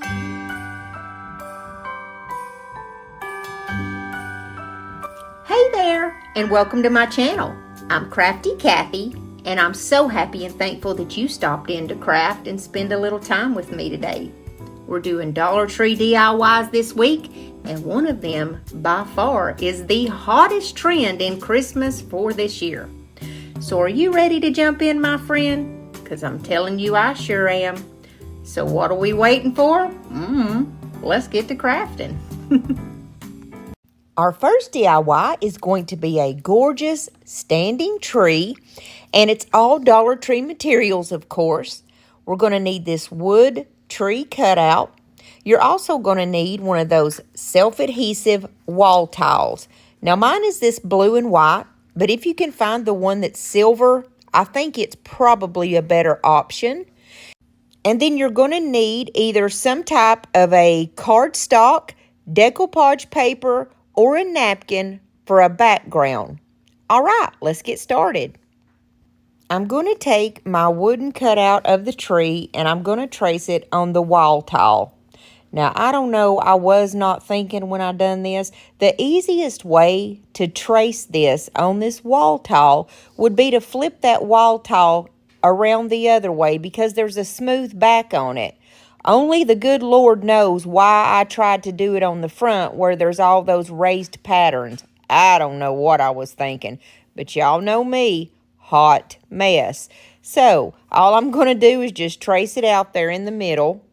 Hey there, and welcome to my channel. I'm Crafty Kathy, and I'm so happy and thankful that you stopped in to craft and spend a little time with me today. We're doing Dollar Tree DIYs this week, and one of them, by far, is the hottest trend in Christmas for this year. So are you ready to jump in, my friend? Because I'm telling you, I sure am. So what are we waiting for? Let's get to crafting. Our first DIY is going to be a gorgeous standing tree, and it's all Dollar Tree materials, of course. We're going to need this wood tree cutout. You're also going to need one of those self-adhesive wall tiles. Now, mine is this blue and white, but if you can find the one that's silver, I think it's probably a better option. And then you're going to need either some type of a cardstock, decoupage paper, or a napkin for a background. All right, let's get started. I'm going to take my wooden cutout of the tree and I'm going to trace it on the wall tile. Now, I don't know, I was not thinking when I done this, the easiest way to trace this on this wall tile would be to flip that wall tile around the other way because there's a smooth back on it. Only the good Lord knows why I tried to do it on the front where there's all those raised patterns. I don't know what I was thinking, but y'all know me, hot mess. So all I'm going to do is just trace it out there in the middle.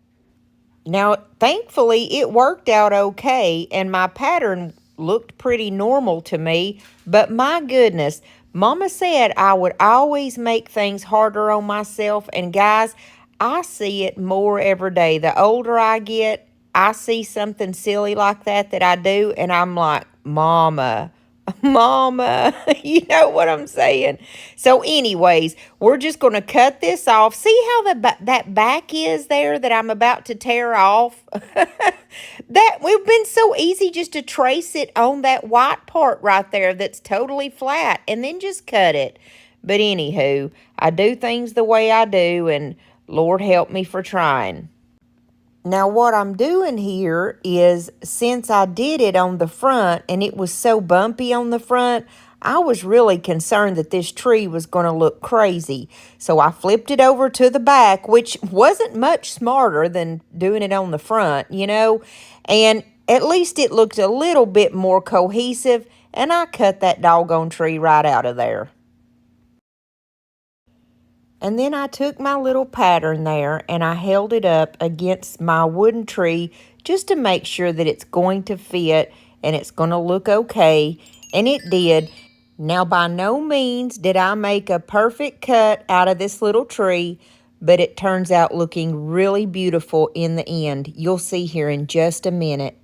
Now, thankfully, it worked out okay, and my pattern looked pretty normal to me, but my goodness, Mama said I would always make things harder on myself, and guys, I see it more every day. The older I get, I see something silly like that I do, and I'm like, Mama, you know what I'm saying? So anyways, we're just going to cut this off. See how that back is there that I'm about to tear off? That we've been so easy just to trace it on that white part right there that's totally flat and then just cut it. But anywho, I do things the way I do, and Lord help me for trying. Now what I'm doing here is, since I did it on the front and it was so bumpy on the front, I was really concerned that this tree was going to look crazy. So I flipped it over to the back, which wasn't much smarter than doing it on the front, you know. And at least it looked a little bit more cohesive, and I cut that doggone tree right out of there. And then I took my little pattern there and I held it up against my wooden tree just to make sure that it's going to fit and it's going to look okay. And it did. Now, by no means did I make a perfect cut out of this little tree, but it turns out looking really beautiful in the end. You'll see here in just a minute.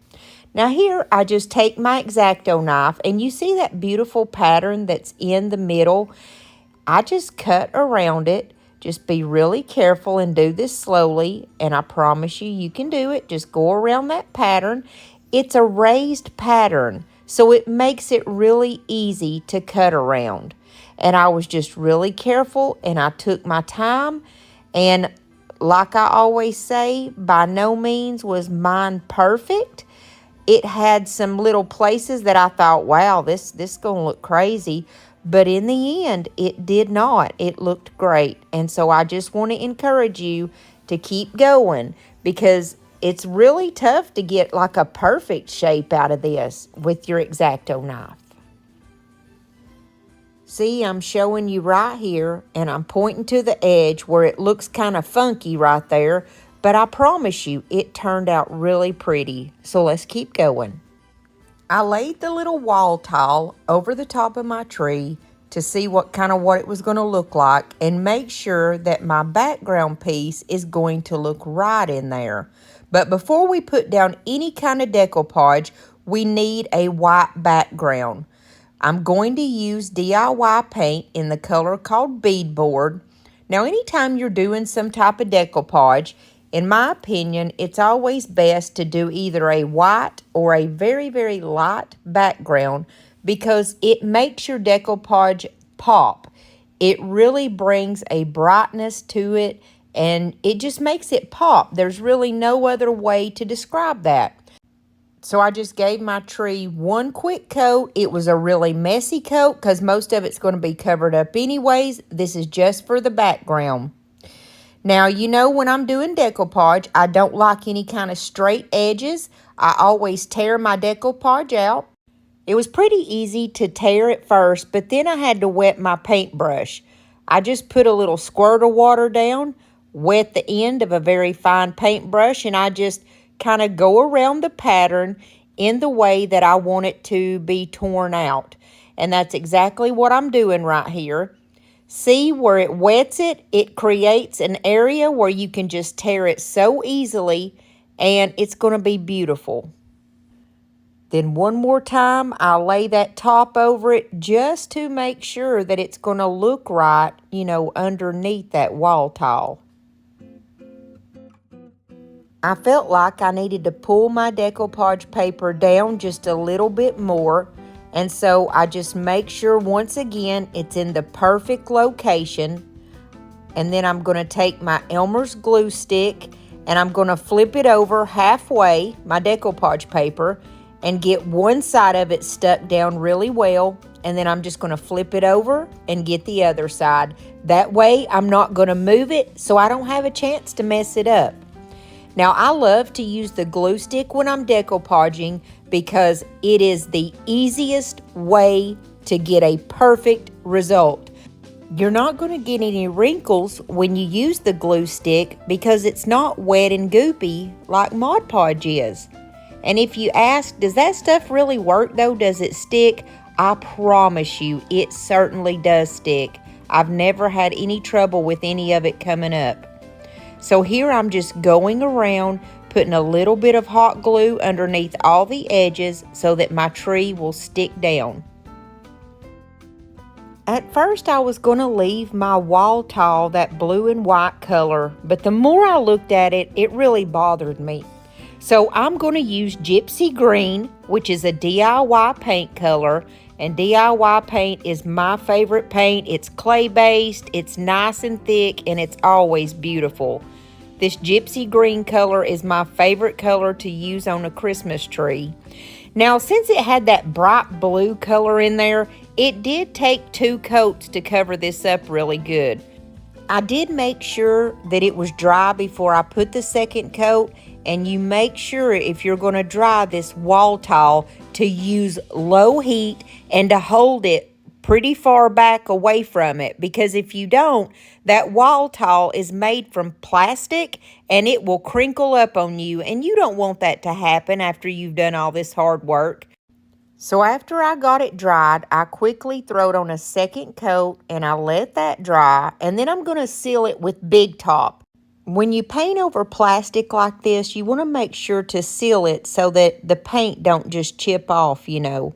Now here, I just take my X-Acto knife, and you see that beautiful pattern that's in the middle? I just cut around it. Just be really careful and do this slowly, and I promise you, you can do it. Just go around that pattern. It's a raised pattern, so it makes it really easy to cut around. And I was just really careful, and I took my time, and like I always say, by no means was mine perfect. It had some little places that I thought, wow, this is going to look crazy. But in the end, it did not. It looked great. And so I just want to encourage you to keep going, because it's really tough to get like a perfect shape out of this with your X-Acto knife. See, I'm showing you right here, and I'm pointing to the edge where it looks kind of funky right there. But I promise you, it turned out really pretty. So let's keep going. I laid the little wall tile over the top of my tree to see what it was going to look like, and make sure that my background piece is going to look right in there. But before we put down any kind of decoupage, we need a white background. I'm going to use DIY paint in the color called beadboard. Now, anytime you're doing some type of decoupage, in my opinion, it's always best to do either a white or a very, very light background, because it makes your decoupage pop. It really brings a brightness to it, and it just makes it pop. There's really no other way to describe that. So I just gave my tree one quick coat. It was a really messy coat because most of it's going to be covered up anyways. This is just for the background. Now, you know, when I'm doing decoupage, I don't like any kind of straight edges. I always tear my decoupage out. It was pretty easy to tear at first, but then I had to wet my paintbrush. I just put a little squirt of water down, wet the end of a very fine paintbrush, and I just kind of go around the pattern in the way that I want it to be torn out. And that's exactly what I'm doing right here. See where it wets it? It creates an area where you can just tear it so easily, and it's going to be beautiful. Then one more time, I'll lay that top over it just to make sure that it's going to look right, you know, underneath that wall tile. I felt like I needed to pull my decoupage paper down just a little bit more, and so I just make sure once again it's in the perfect location. And then I'm going to take my Elmer's glue stick and I'm going to flip it over halfway, my decoupage paper, and get one side of it stuck down really well. And then I'm just going to flip it over and get the other side. That way I'm not going to move it so I don't have a chance to mess it up. Now, I love to use the glue stick when I'm decoupaging because it is the easiest way to get a perfect result. You're not going to get any wrinkles when you use the glue stick because it's not wet and goopy like Mod Podge is. And if you ask, does that stuff really work though? Does it stick? I promise you, it certainly does stick. I've never had any trouble with any of it coming up. So here I'm just going around, putting a little bit of hot glue underneath all the edges so that my tree will stick down. At first I was going to leave my wall tile that blue and white color, but the more I looked at it, it really bothered me. So I'm going to use Gypsy Green, which is a DIY paint color, and DIY paint is my favorite paint. It's clay-based, it's nice and thick, and it's always beautiful. This Gypsy Green color is my favorite color to use on a Christmas tree. Now, since it had that bright blue color in there, it did take 2 coats to cover this up really good. I did make sure that it was dry before I put the second coat, and you make sure if you're going to dry this wall tile to use low heat and to hold it pretty far back away from it, because if you don't, that wall tile is made from plastic and it will crinkle up on you, and you don't want that to happen after you've done all this hard work. So after I got it dried, I quickly throw it on a second coat and I let that dry, and then I'm going to seal it with Big Top. When you paint over plastic like this, you want to make sure to seal it so that the paint don't just chip off, you know.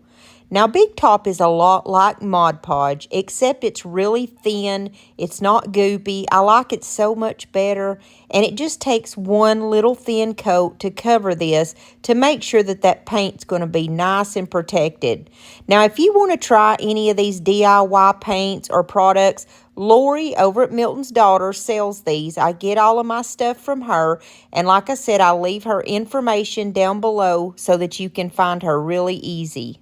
Now, Big Top is a lot like Mod Podge, except it's really thin, it's not goopy. I like it so much better, and it just takes one little thin coat to cover this to make sure that that paint's going to be nice and protected. Now, if you want to try any of these DIY paints or products, Lori over at Milton's Daughter sells these. I get all of my stuff from her, and like I said, I'll leave her information down below so that you can find her really easy.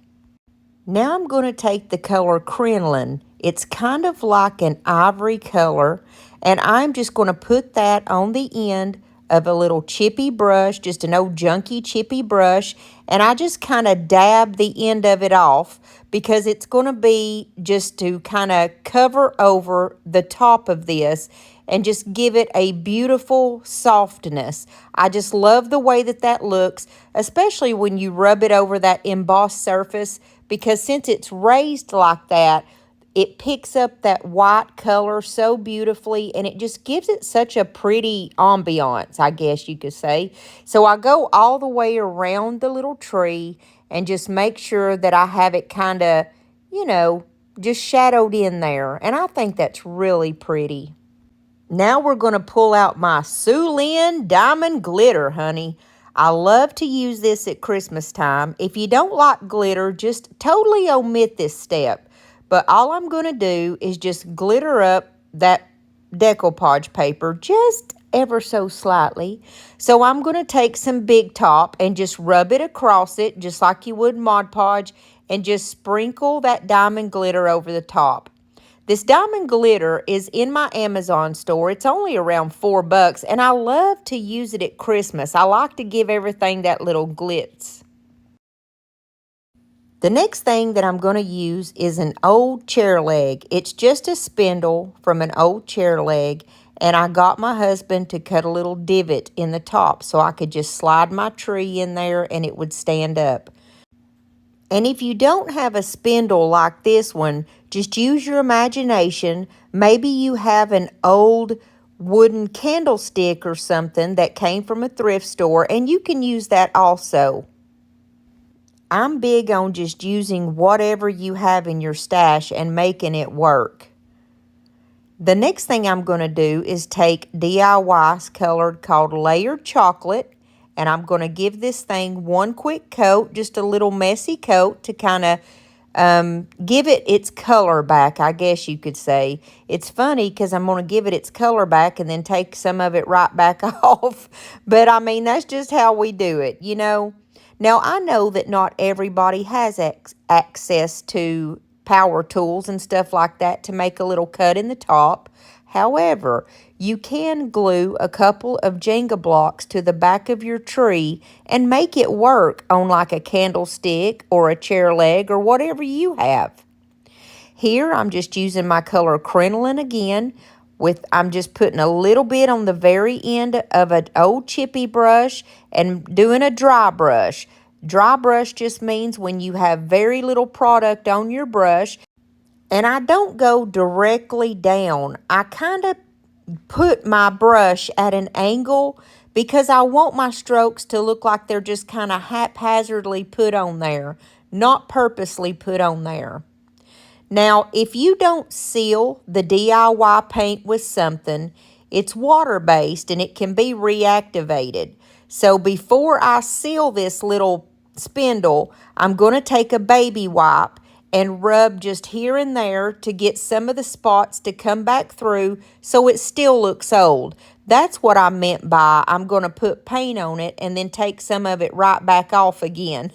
Now I'm going to take the color Crinoline. It's kind of like an ivory color, and I'm just going to put that on the end of a little chippy brush, just an old junky chippy brush, and I just kind of dab the end of it off because it's going to be just to kind of cover over the top of this and just give it a beautiful softness. I just love the way that that looks, especially when you rub it over that embossed surface, because since it's raised like that, it picks up that white color so beautifully, and it just gives it such a pretty ambiance, I guess you could say. So I go all the way around the little tree and just make sure that I have it kind of, you know, just shadowed in there. And I think that's really pretty. Now we're going to pull out my Sue Lynn Diamond Glitter, honey. I love to use this at Christmas time. If you don't like glitter, just totally omit this step. But all I'm going to do is just glitter up that decoupage paper just ever so slightly. So I'm going to take some Big Top and just rub it across it just like you would Mod Podge and just sprinkle that diamond glitter over the top. This diamond glitter is in my Amazon store. It's only around $4 and I love to use it at Christmas. I like to give everything that little glitz. The next thing that I'm going to use is an old chair leg. It's just a spindle from an old chair leg, and I got my husband to cut a little divot in the top so I could just slide my tree in there and it would stand up. And if you don't have a spindle like this one, just use your imagination. Maybe you have an old wooden candlestick or something that came from a thrift store, and you can use that also. I'm big on just using whatever you have in your stash and making it work. The next thing I'm going to do is take DIY color called Layered Chocolate, and I'm going to give this thing one quick coat, just a little messy coat to kind of give it its color back, I guess you could say. It's funny because I'm going to give it its color back and then take some of it right back off. But I mean, that's just how we do it, you know. Now, I know that not everybody has access to power tools and stuff like that to make a little cut in the top. However, you can glue a couple of Jenga blocks to the back of your tree and make it work on like a candlestick or a chair leg or whatever you have. Here, I'm just using my color crinoline again. I'm just putting a little bit on the very end of an old chippy brush and doing a dry brush. Dry brush just means when you have very little product on your brush. And I don't go directly down. I kind of put my brush at an angle because I want my strokes to look like they're just kind of haphazardly put on there, not purposely put on there. Now, if you don't seal the DIY paint with something, it's water-based and it can be reactivated. So before I seal this little spindle, I'm going to take a baby wipe and rub just here and there to get some of the spots to come back through so it still looks old. That's what I meant by I'm going to put paint on it and then take some of it right back off again.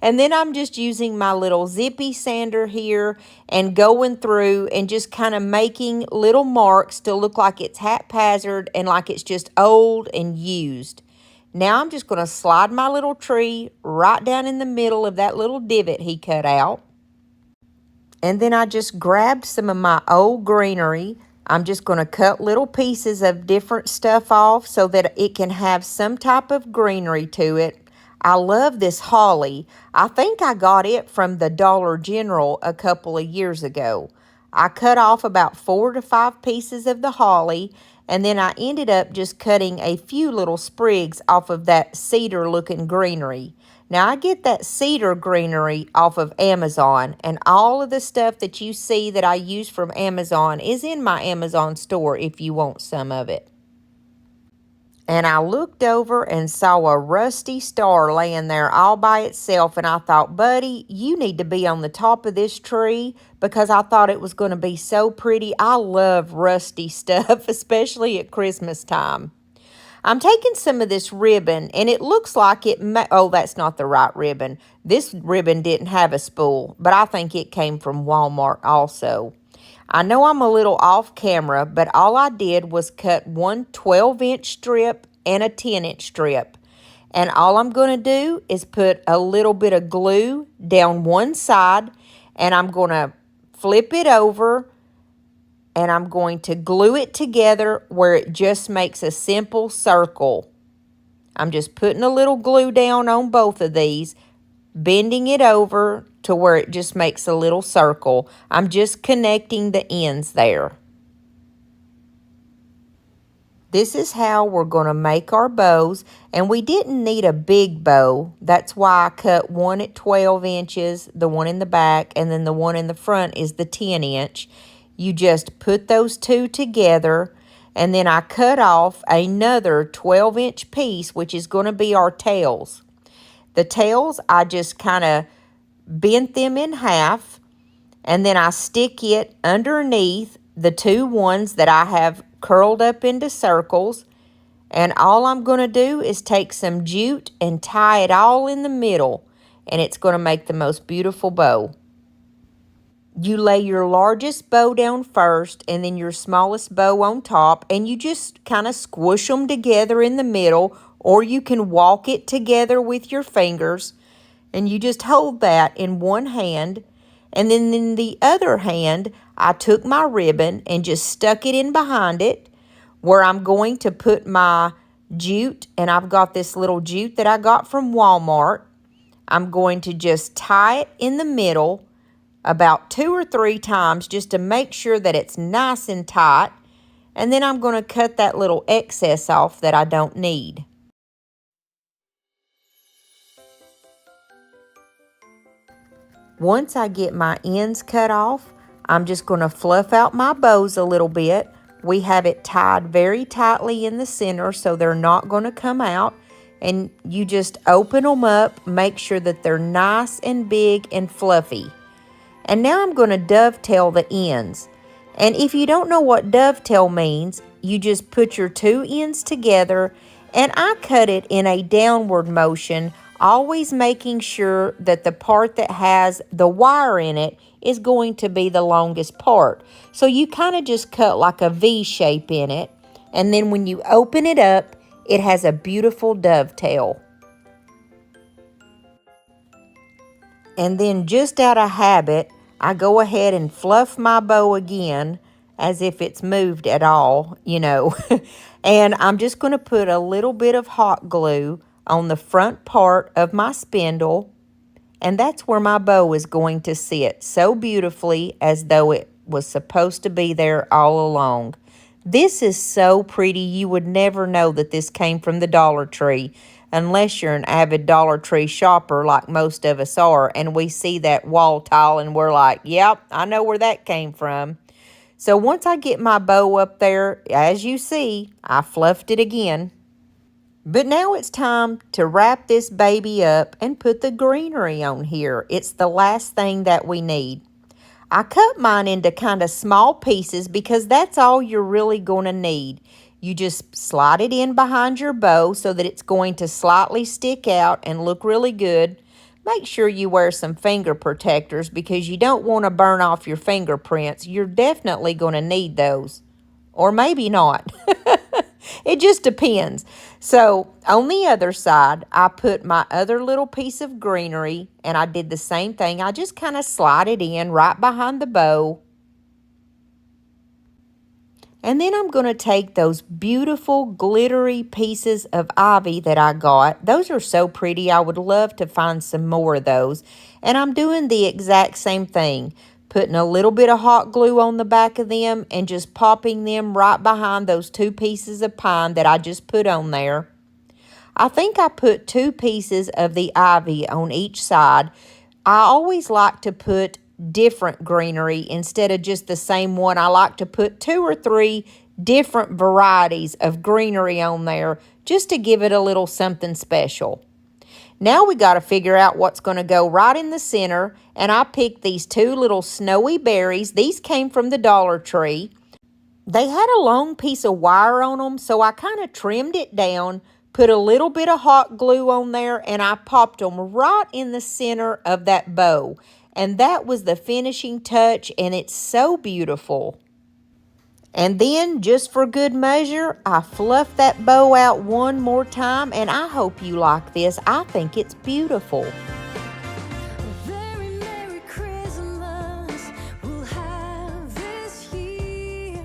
And then I'm just using my little zippy sander here and going through and just kind of making little marks to look like it's haphazard and like it's just old and used. Now I'm just going to slide my little tree right down in the middle of that little divot he cut out. And then I just grabbed some of my old greenery. I'm just going to cut little pieces of different stuff off so that it can have some type of greenery to it. I love this holly. I think I got it from the Dollar General a couple of years ago. I cut off about 4 to 5 pieces of the holly, and then I ended up just cutting a few little sprigs off of that cedar-looking greenery. Now, I get that cedar greenery off of Amazon, and all of the stuff that you see that I use from Amazon is in my Amazon store if you want some of it. And I looked over and saw a rusty star laying there all by itself, and I thought, buddy, you need to be on the top of this tree because I thought it was going to be so pretty. I love rusty stuff, especially at Christmas time. I'm taking some of this ribbon, and it looks like oh, that's not the right ribbon. This ribbon didn't have a spool, but I think it came from Walmart also. I know I'm a little off camera, but all I did was cut one 12-inch strip and a 10-inch strip. And all I'm going to do is put a little bit of glue down one side, and I'm going to flip it over, and I'm going to glue it together where it just makes a simple circle. I'm just putting a little glue down on both of these, bending it over to where it just makes a little circle. I'm just connecting the ends there. This is how we're going to make our bows, and we didn't need a big bow. That's why I cut one at 12 inches, the one in the back, and then the one in the front is the 10-inch. You just put those two together, and then I cut off another 12-inch piece, which is going to be our tails. The tails, I just kind of bent them in half, and then I stick it underneath the two ones that I have curled up into circles. And all I'm going to do is take some jute and tie it all in the middle. And it's going to make the most beautiful bow. You lay your largest bow down first and then your smallest bow on top. And you just kind of squish them together in the middle. Or you can walk it together with your fingers. And you just hold that in one hand. And then in the other hand, I took my ribbon and just stuck it in behind it, where I'm going to put my jute, and I've got this little jute that I got from Walmart. I'm going to just tie it in the middle about 2 or 3 times just to make sure that it's nice and tight. And then I'm going to cut that little excess off that I don't need. Once I get my ends cut off, I'm just going to fluff out my bows a little bit. We have it tied very tightly in the center so they're not going to come out. And you just open them up, make sure that they're nice and big and fluffy. And now I'm going to dovetail the ends. And if you don't know what dovetail means, you just put your 2 ends together, and I cut it in a downward motion, always making sure that the part that has the wire in it is going to be the longest part. So you kind of just cut like a V shape in it, and then when you open it up, it has a beautiful dovetail. And then just out of habit, I go ahead and fluff my bow again as if it's moved at all, And I'm just going to put a little bit of hot glue on the front part of my spindle. And that's where my bow is going to sit so beautifully, as though it was supposed to be there all along. This is so pretty. You would never know that this came from the Dollar Tree unless you're an avid Dollar Tree shopper like most of us are, and we see that wall tile and we're like, yep, I know where that came from. So once I get my bow up there, as you see, I fluffed it again. But now it's time to wrap this baby up and put the greenery on here. It's the last thing that we need. I cut mine into kind of small pieces because that's all you're really going to need. You just slide it in behind your bow so that it's going to slightly stick out and look really good. Make sure you wear some finger protectors because you don't want to burn off your fingerprints. You're definitely going to need those. Or maybe not. It just depends. So on the other side, I put my other little piece of greenery, and I did the same thing. I just kind of slide it in right behind the bow. And then I'm going to take those beautiful glittery pieces of ivy that I got. Those are so pretty. I would love to find some more of those. And I'm doing the exact same thing. Putting a little bit of hot glue on the back of them and just popping them right behind those 2 pieces of pine that I just put on there. I think I put 2 pieces of the ivy on each side. I always like to put different greenery instead of just the same one. I like to put 2 or 3 different varieties of greenery on there just to give it a little something special. Now we got to figure out what's going to go right in the center, and I picked these 2 little snowy berries. These came from the Dollar Tree. They had a long piece of wire on them, so I kind of trimmed it down, put a little bit of hot glue on there, and I popped them right in the center of that bow. And that was the finishing touch, and it's so beautiful. And then, just for good measure, I fluffed that bow out one more time, and I hope you like this. I think it's beautiful. Very Merry Christmas we'll have this year.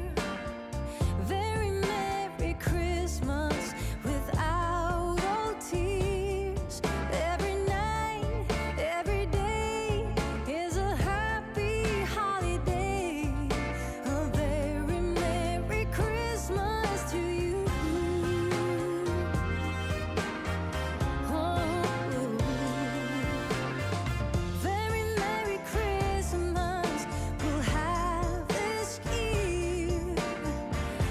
Very Merry Christmas without all tears. Every night, every day is a happy holiday. A very Merry Christmas to you. Very Merry Christmas we'll have this year.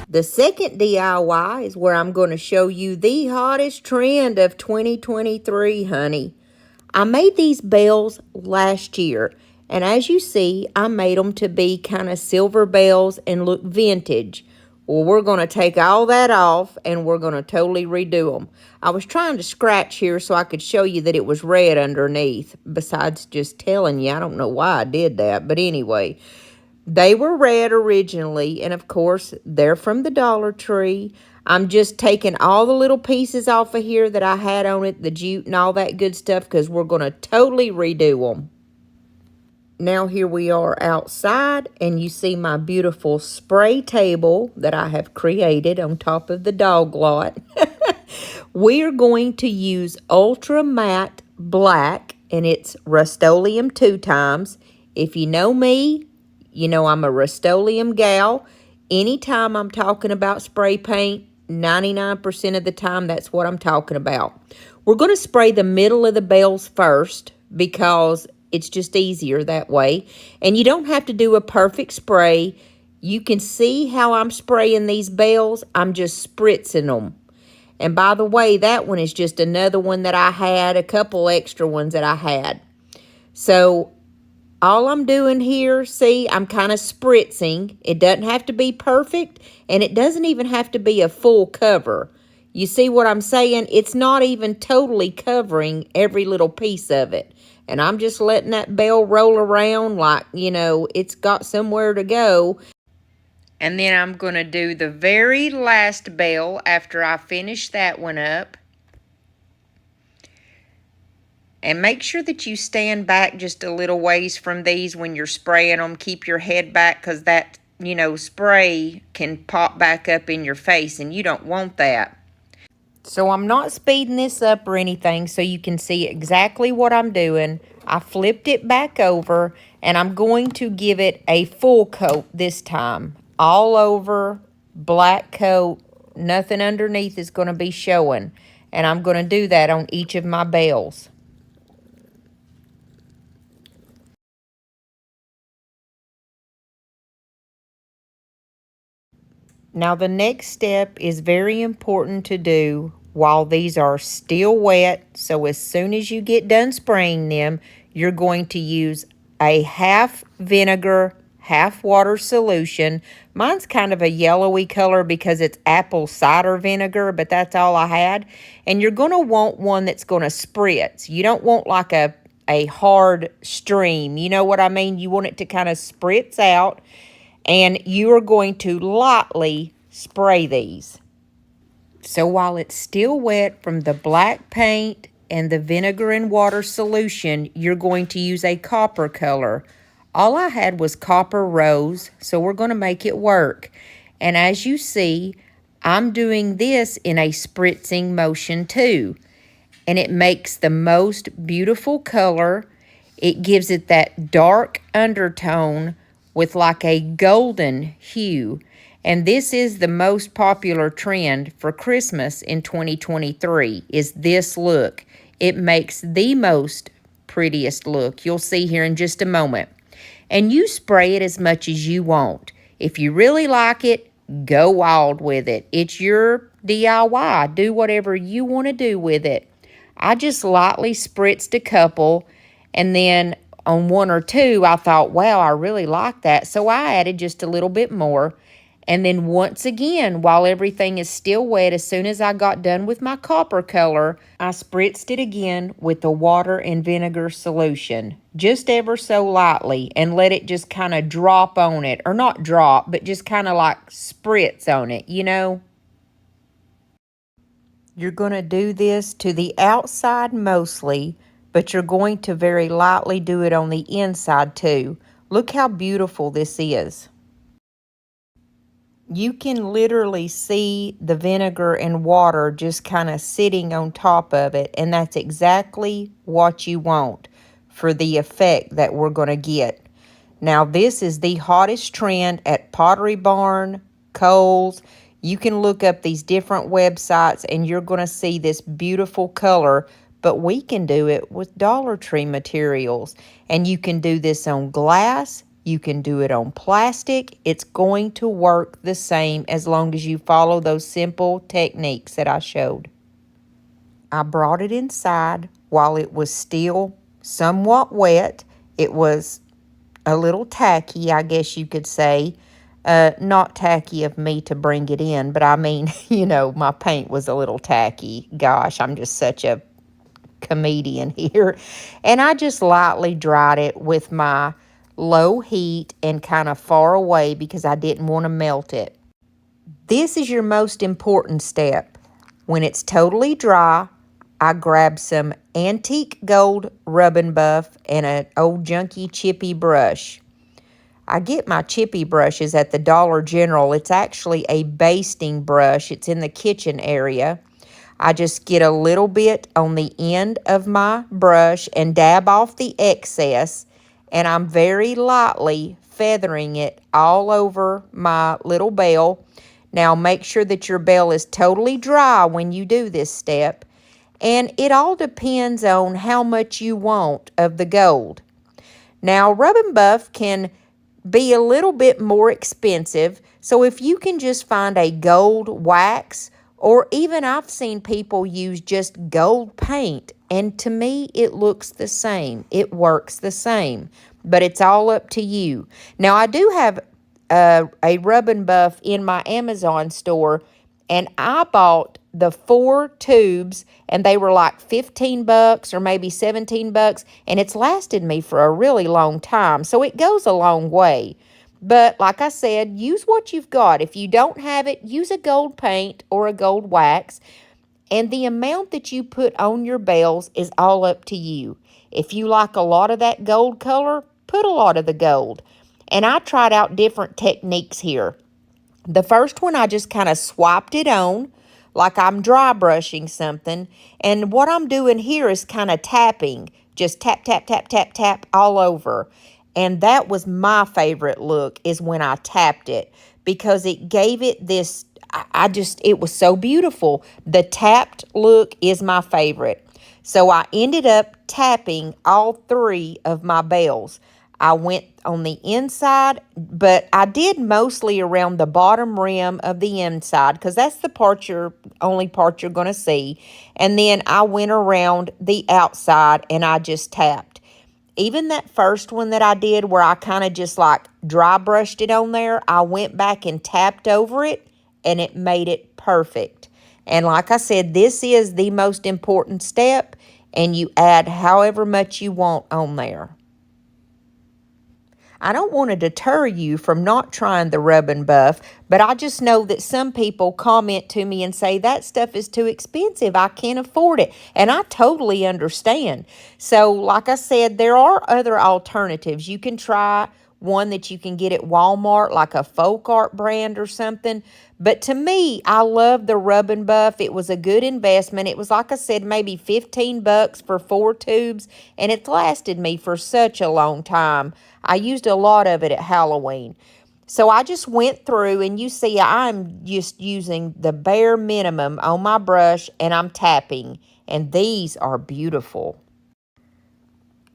The second DIY is where I'm going to show you the hottest trend of 2023, honey. I made these bells last year, And as you see, I made them to be kind of silver bells and look vintage. Well, we're going to take all that off and we're going to totally redo them. I was trying to scratch here so I could show you that it was red underneath, besides just telling you. I don't know why I did that, but anyway. They were red originally, and of course, they're from the Dollar Tree. I'm just taking all the little pieces off of here that I had on it, the jute and all that good stuff, because we're going to totally redo them. Now here we are outside, and you see my beautiful spray table that I have created on top of the dog lot. We are going to use Ultra Matte Black, and it's Rust-Oleum 2 times. If you know me, you know I'm a Rust-Oleum gal. Anytime I'm talking about spray paint, 99% of the time, that's what I'm talking about. We're going to spray the middle of the bells first because it's just easier that way. And you don't have to do a perfect spray. You can see how I'm spraying these bells. I'm just spritzing them. And by the way, that one is just another one that I had, a couple extra ones that I had. So all I'm doing here, see, I'm kind of spritzing. It doesn't have to be perfect, and it doesn't even have to be a full cover. You see what I'm saying? It's not even totally covering every little piece of it. And I'm just letting that bell roll around like, you know, it's got somewhere to go. And then I'm going to do the very last bell after I finish that one up. And make sure that you stand back just a little ways from these when you're spraying them. Keep your head back because that, you know, spray can pop back up in your face and you don't want that. So I'm not speeding this up or anything so you can see exactly what I'm doing. I flipped it back over and I'm going to give it a full coat this time. All over, black coat, nothing underneath is going to be showing. And I'm going to do that on each of my bells. Now the next step is very important to do while these are still wet. So as soon as you get done spraying them, you're going to use a half vinegar, half water solution. Mine's kind of a yellowy color because it's apple cider vinegar, but that's all I had. And you're going to want one that's going to spritz. You don't want like a hard stream. You know what I mean? You want it to kind of spritz out. And you are going to lightly spray these. So while it's still wet from the black paint and the vinegar and water solution, you're going to use a copper color. All I had was copper rose, so we're going to make it work. And as you see, I'm doing this in a spritzing motion too. And it makes the most beautiful color. It gives it that dark undertone with like a golden hue. And this is the most popular trend for Christmas in 2023, is this look. It makes the most prettiest look. You'll see here in just a moment. And you spray it as much as you want. If you really like it, go wild with it. It's your DIY. Do whatever you want to do with it. I just lightly spritzed a couple, and then on one or two, I thought, wow, I really like that. So I added just a little bit more. And then once again, while everything is still wet, as soon as I got done with my copper color, I spritzed it again with the water and vinegar solution, just ever so lightly, and let it just kind of drop on it. Or not drop, but just kind of like spritz on it, you know? You're going to do this to the outside mostly, but you're going to very lightly do it on the inside too. Look how beautiful this is. You can literally see the vinegar and water just kind of sitting on top of it, and that's exactly what you want for the effect that we're going to get. Now, this is the hottest trend at Pottery Barn, Kohl's. You can look up these different websites and you're going to see this beautiful color, but we can do it with Dollar Tree materials. And you can do this on glass. You can do it on plastic. It's going to work the same as long as you follow those simple techniques that I showed. I brought it inside while it was still somewhat wet. It was a little tacky, I guess you could say. Not tacky of me to bring it in, but I mean, my paint was a little tacky. Gosh, I'm just such a comedian here. And I just lightly dried it with my low heat and kind of far away because I didn't want to melt it. This is your most important step. When it's totally dry, I grab some antique gold rub and buff and an old junky chippy brush. I get my chippy brushes at the Dollar General. It's actually a basting brush. It's in the kitchen area. I just get a little bit on the end of my brush and dab off the excess, and I'm very lightly feathering it all over my little bell. Now make sure that your bell is totally dry when you do this step, and it all depends on how much you want of the gold. Now rub and buff can be a little bit more expensive, so if you can just find a gold wax, or even I've seen people use just gold paint, and to me it looks the same. It works the same, but it's all up to you. Now I do have a rub and buff in my Amazon store, and I bought the 4 tubes, and they were like $15 or maybe $17, and it's lasted me for a really long time, so it goes a long way. But like I said, use what you've got. If you don't have it, use a gold paint or a gold wax, and the amount that you put on your bells is all up to you. If you like a lot of that gold color, put a lot of the gold. And I tried out different techniques here. The first one, I just kind of swiped it on like I'm dry brushing something. And what I'm doing here is kind of tapping. Just tap, tap, tap, tap, tap all over. And that was my favorite look, is when I tapped it, because it gave it this, it was so beautiful. The tapped look is my favorite. So I ended up tapping all 3 of my bells. I went on the inside, but I did mostly around the bottom rim of the inside, because that's the only part you're going to see. And then I went around the outside and I just tapped. Even that first one that I did where I kind of just like dry brushed it on there, I went back and tapped over it, and it made it perfect. And like I said, this is the most important step, and you add however much you want on there. I don't want to deter you from not trying the rub and buff, but I just know that some people comment to me and say, that stuff is too expensive, I can't afford it. And I totally understand. So like I said, there are other alternatives. You can try one that you can get at Walmart, like a folk art brand or something. But to me, I love the rub and buff. It was a good investment. It was, like I said, maybe $15 for 4 tubes, and it's lasted me for such a long time. I used a lot of it at Halloween. So I just went through, and you see I'm just using the bare minimum on my brush, and I'm tapping, and these are beautiful.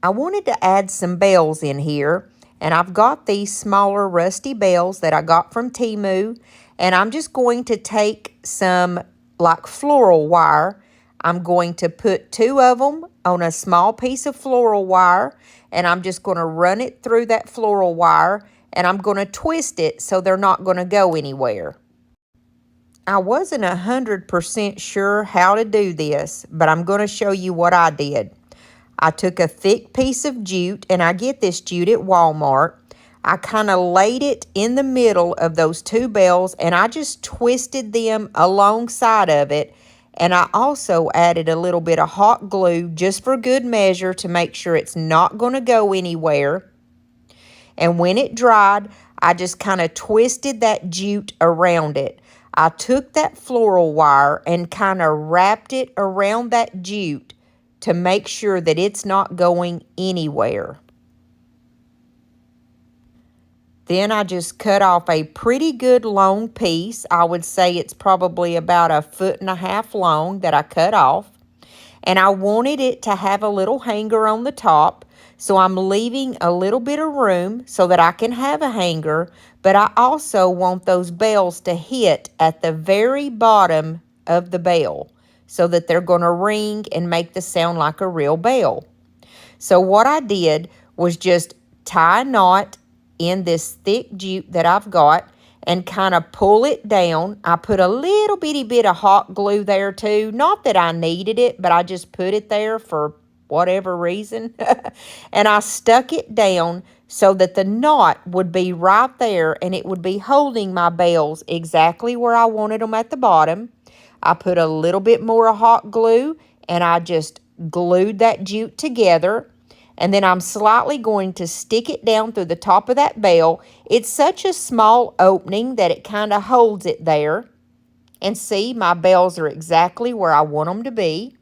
I wanted to add some bells in here, and I've got these smaller rusty bells that I got from Temu, and I'm just going to take some like floral wire. I'm going to put 2 of them on a small piece of floral wire, and I'm just going to run it through that floral wire, and I'm going to twist it so they're not going to go anywhere. I wasn't 100% sure how to do this, but I'm going to show you what I did. I took a thick piece of jute, and I get this jute at Walmart. I kind of laid it in the middle of those 2 bells, and I just twisted them alongside of it. And I also added a little bit of hot glue just for good measure to make sure it's not going to go anywhere. And when it dried, I just kind of twisted that jute around it. I took that floral wire and kind of wrapped it around that jute to make sure that it's not going anywhere. Then I just cut off a pretty good long piece. I would say it's probably about 1.5 feet long that I cut off. And I wanted it to have a little hanger on the top, so I'm leaving a little bit of room so that I can have a hanger, but I also want those bells to hit at the very bottom of the bell, so that they're going to ring and make the sound like a real bell. So what I did was just tie a knot in this thick jute that I've got and kind of pull it down. I put a little bitty bit of hot glue there too. Not that I needed it, but I just put it there for whatever reason. And I stuck it down so that the knot would be right there and it would be holding my bells exactly where I wanted them at the bottom. I put a little bit more hot glue and I just glued that jute together. And then I'm slightly going to stick it down through the top of that bell. It's such a small opening that it kind of holds it there. And see, my bells are exactly where I want them to be.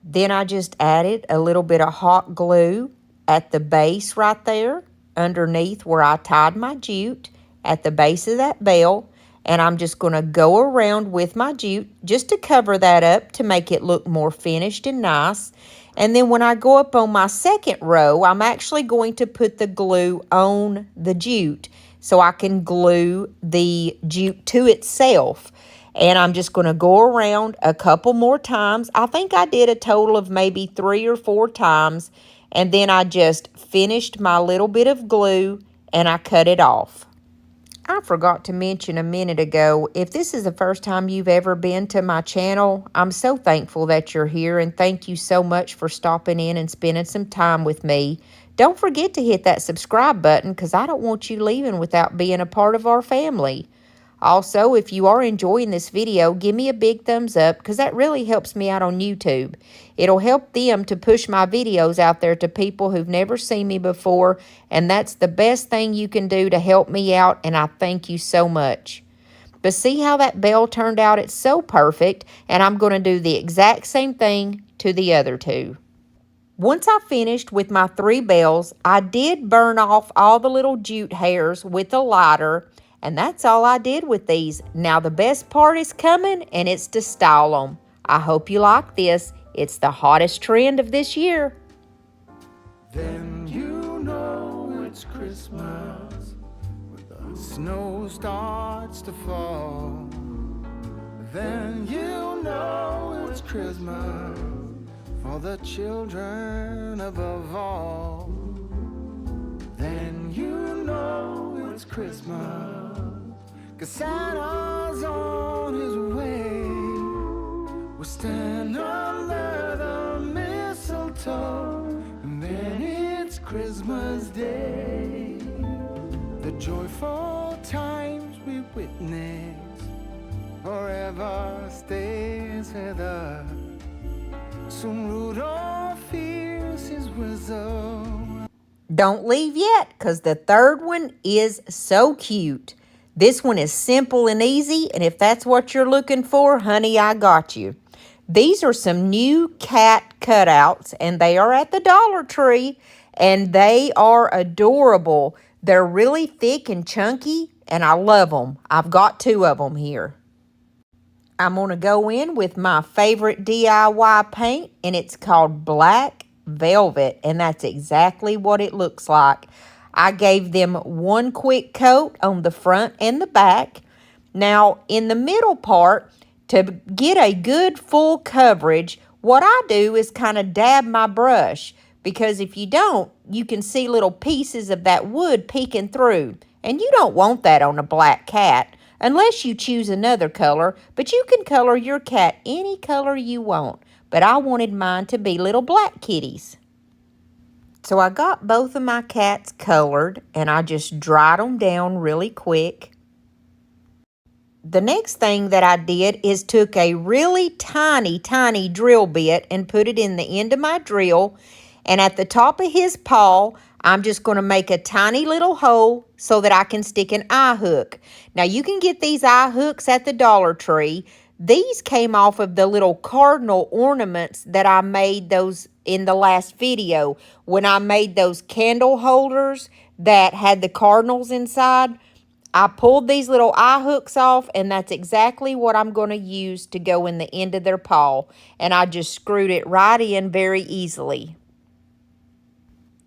Then I just added a little bit of hot glue at the base right there, underneath where I tied my jute, at the base of that bell. And I'm just going to go around with my jute just to cover that up to make it look more finished and nice. And then when I go up on my second row, I'm actually going to put the glue on the jute so I can glue the jute to itself. And I'm just going to go around a couple more times. I think I did a total of maybe 3 or 4 times. And then I just finished my little bit of glue and I cut it off. I forgot to mention a minute ago, if this is the first time you've ever been to my channel, I'm so thankful that you're here and thank you so much for stopping in and spending some time with me. Don't forget to hit that subscribe button because I don't want you leaving without being a part of our family. Also, if you are enjoying this video, give me a big thumbs up because that really helps me out on YouTube. It'll help them to push my videos out there to people who've never seen me before, and that's the best thing you can do to help me out, and I thank you so much. But see how that bell turned out? It's so perfect, and I'm going to do the exact same thing to the other 2. Once I finished with my 3 bells, I did burn off all the little jute hairs with a lighter. And that's all I did with these. Now the best part is coming, and it's to style them. I hope you like this. It's the hottest trend of this year. Then you know it's Christmas when the snow starts to fall. Then you know it's Christmas for the children above all. Then you know it's Christmas 'cause Santa's on his way. We'll stand under the mistletoe, and then it's Christmas Day. The joyful times we witness forever stays with us. Soon Rudolph hears his whistle. Don't leave yet because the third one is so cute. This one is simple and easy, and if that's what you're looking for, honey, I got you. These are some new cat cutouts, and they are at the Dollar Tree, and they are adorable. They're really thick and chunky, and I love them. I've got 2 of them here. I'm going to go in with my favorite DIY paint, and it's called Black Velvet, and that's exactly what it looks like. I gave them 1 quick coat on the front and the back. Now, in the middle part, to get a good full coverage, what I do is kind of dab my brush, because if you don't, you can see little pieces of that wood peeking through, and you don't want that on a black cat unless you choose another color, but you can color your cat any color you want. But I wanted mine to be little black kitties. So I got both of my cats colored, and I just dried them down really quick. The next thing that I did is took a really tiny drill bit and put it in the end of my drill. And at the top of his paw, I'm just going to make a tiny little hole so that I can stick an eye hook. Now, you can get these eye hooks at the Dollar Tree. These came off of the little cardinal ornaments that I made those in the last video when I made those candle holders that had the cardinals inside. I pulled these little eye hooks off, and that's exactly what I'm going to use to go in the end of their paw. And I just screwed it right in very easily.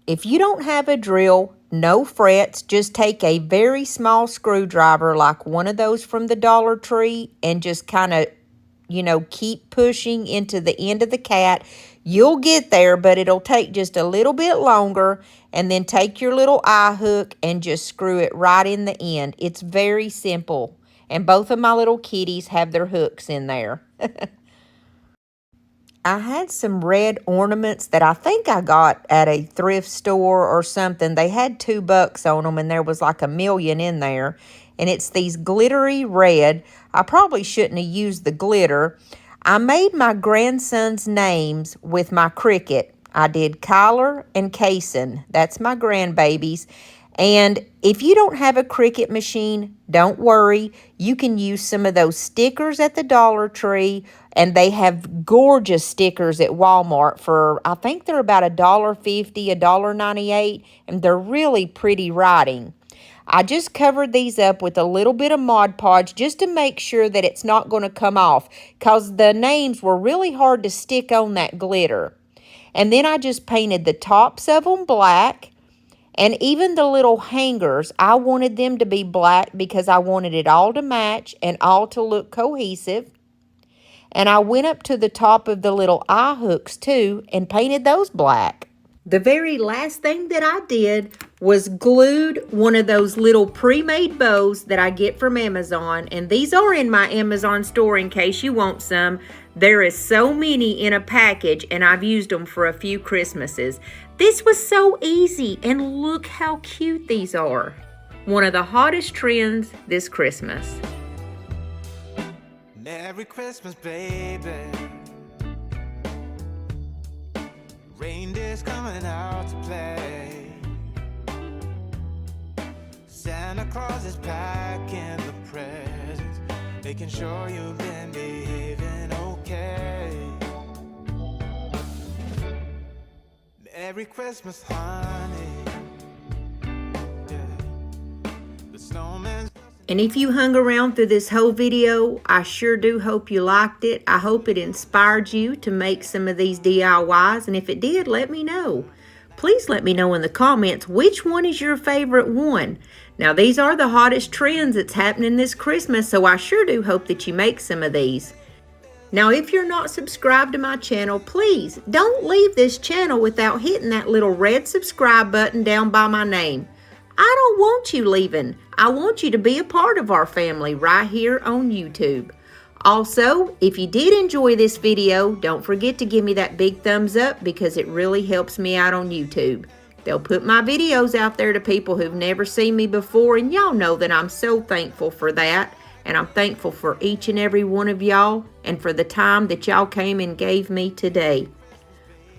If you don't have a drill, no frets, just take a very small screwdriver like one of those from the Dollar Tree and just kind of, keep pushing into the end of the cat. You'll get there, but it'll take just a little bit longer, and then take your little eye hook and just screw it right in the end. It's very simple, and both of my little kitties have their hooks in there. I had some red ornaments that I think I got at a thrift store or something. They had $2 on them, and there was like 1,000,000 in there. And it's these glittery red. I probably shouldn't have used the glitter. I made my grandson's names with my Cricut. I did Kyler and Kason. That's my grandbabies. And if you don't have a Cricut machine, don't worry. You can use some of those stickers at the Dollar Tree, and they have gorgeous stickers at Walmart for, I think they're about $1.50, $1.98, and they're really pretty writing. I just covered these up with a little bit of Mod Podge just to make sure that it's not going to come off, because the names were really hard to stick on that glitter. And then I just painted the tops of them black. And even the little hangers, I wanted them to be black because I wanted it all to match and all to look cohesive. And I went up to the top of the little eye hooks too and painted those black. The very last thing that I did was glued one of those little pre-made bows that I get from Amazon. And these are in my Amazon store in case you want some. There is so many in a package, and I've used them for a few Christmases. This was so easy, and look how cute these are. One of the hottest trends this Christmas. Merry Christmas, baby. Reindeer's coming out to play. Santa Claus is packing the presents, making sure you've been behaving okay. Merry Christmas, honey. Yeah. The snowman's... And if you hung around through this whole video, I sure do hope you liked it. I hope it inspired you to make some of these DIYs. And if it did, let me know. Please let me know in the comments which one is your favorite one. Now, these are the hottest trends that's happening this Christmas, so I sure do hope that you make some of these. Now, if you're not subscribed to my channel, please don't leave this channel without hitting that little red subscribe button down by my name. I don't want you leaving. I want you to be a part of our family right here on YouTube. Also, if you did enjoy this video, don't forget to give me that big thumbs up because it really helps me out on YouTube. They'll put my videos out there to people who've never seen me before, and y'all know that I'm so thankful for that. And I'm thankful for each and every one of y'all and for the time that y'all came and gave me today.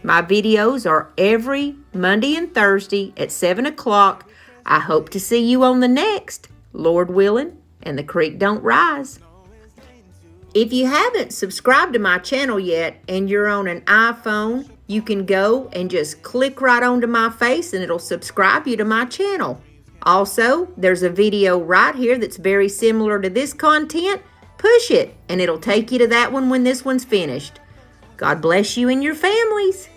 My videos are every Monday and Thursday at 7 o'clock. I hope to see you on the next, Lord willing, and the creek don't rise. If you haven't subscribed to my channel yet and you're on an iPhone, you can go and just click right onto my face and it'll subscribe you to my channel. Also, there's a video right here that's very similar to this content. Push it and it'll take you to that one when this one's finished. God bless you and your families.